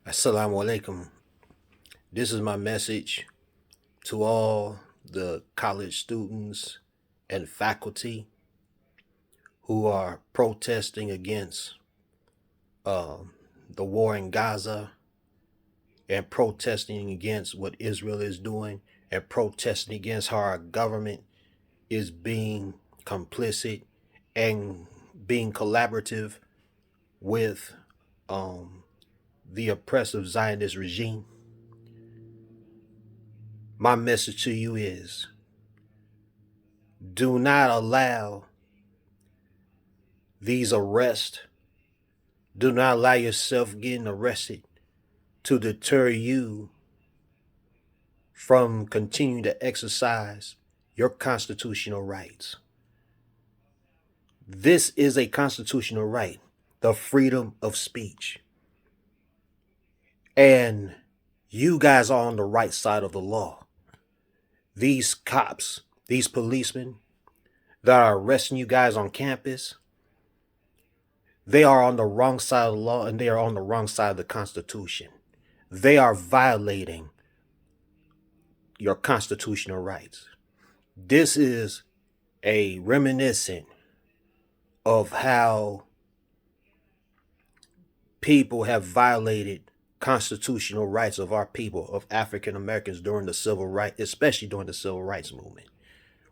Assalamu alaikum. This is my message to all the college students and faculty who are protesting against the war in Gaza and protesting against what Israel is doing and protesting against how our government is being complicit and being collaborative with the oppressive Zionist regime. My message to you is do not allow these arrests, do not allow yourself getting arrested to deter you from continuing to exercise your constitutional rights. This is a constitutional right, the freedom of speech. And you guys are on the right side of the law. These cops, these policemen that are arresting you guys on campus, they are on the wrong side of the law and they are on the wrong side of the Constitution. They are violating your constitutional rights. This is a reminiscent of how people have violated constitutional rights of our people, of African Americans during the civil rights, especially during the civil rights movement.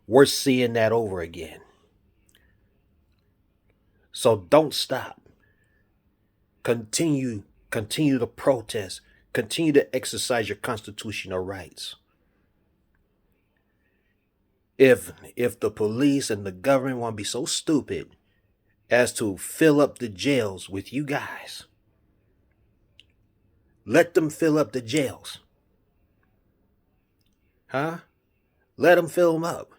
We're seeing that over again. So don't stop. Continue to protest. Continue to exercise your constitutional rights. If the police and the government want to be so stupid as to fill up the jails with you guys, let them fill up the jails. Huh? Let them fill them up.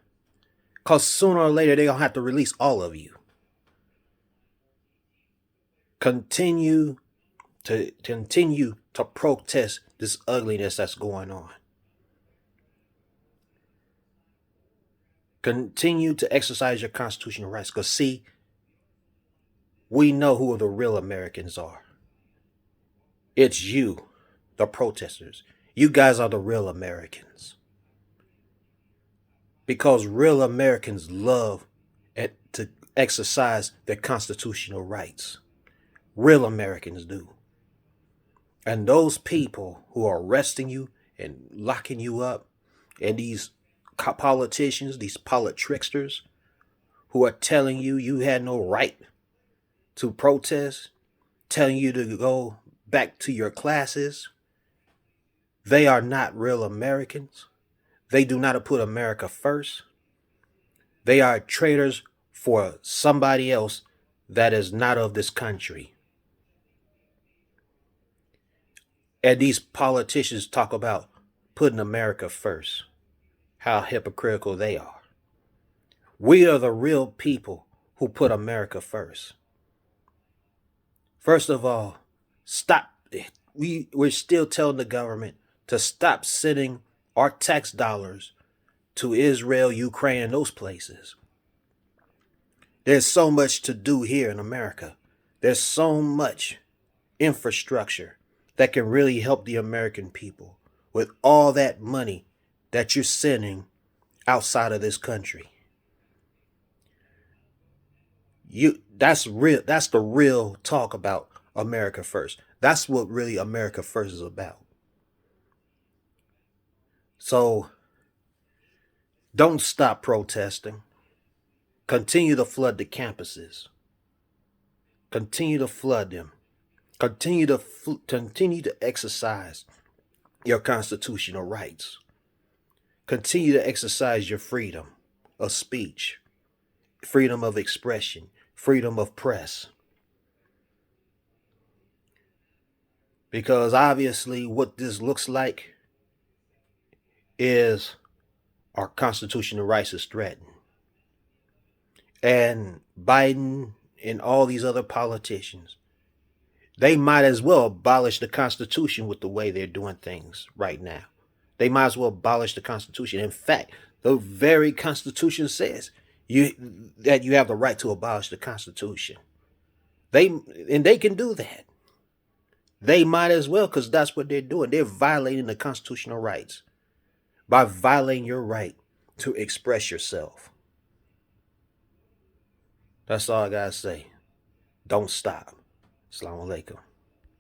Because sooner or later, they're going to have to release all of you. Continue to protest this ugliness that's going on. Continue to exercise your constitutional rights. Because see, we know who the real Americans are. It's you, the protesters. You guys are the real Americans. Because real Americans love to exercise their constitutional rights. Real Americans do. And those people who are arresting you and locking you up, and these politicians, these politricksters, who are telling you you had no right to protest, telling you to go back to your classes, they are not real Americans. They do not put America first. They are traitors for somebody else that is not of this country. And these politicians talk about putting America first. How hypocritical they are. We are the real people who put America first. First of all, stop. We're still telling the government to stop sending our tax dollars to Israel, Ukraine, and those places. There's so much to do here in America. There's so much infrastructure that can really help the American people with all that money that you're sending outside of this country. That's the real talk about America first. That's what really America first is about. So don't stop protesting. Continue to flood the campuses. Continue to flood them. Continue to exercise your constitutional rights. Continue to exercise your freedom of speech, freedom of expression, freedom of press. Because obviously what this looks like is our constitutional rights is threatened. And Biden and all these other politicians, they might as well abolish the Constitution with the way they're doing things right now. They might as well abolish the Constitution. In fact, the very Constitution says that you have the right to abolish the Constitution. They can do that. They might as well, because that's what they're doing. They're violating the constitutional rights by violating your right to express yourself. That's all I gotta say. Don't stop. Assalamu alaikum.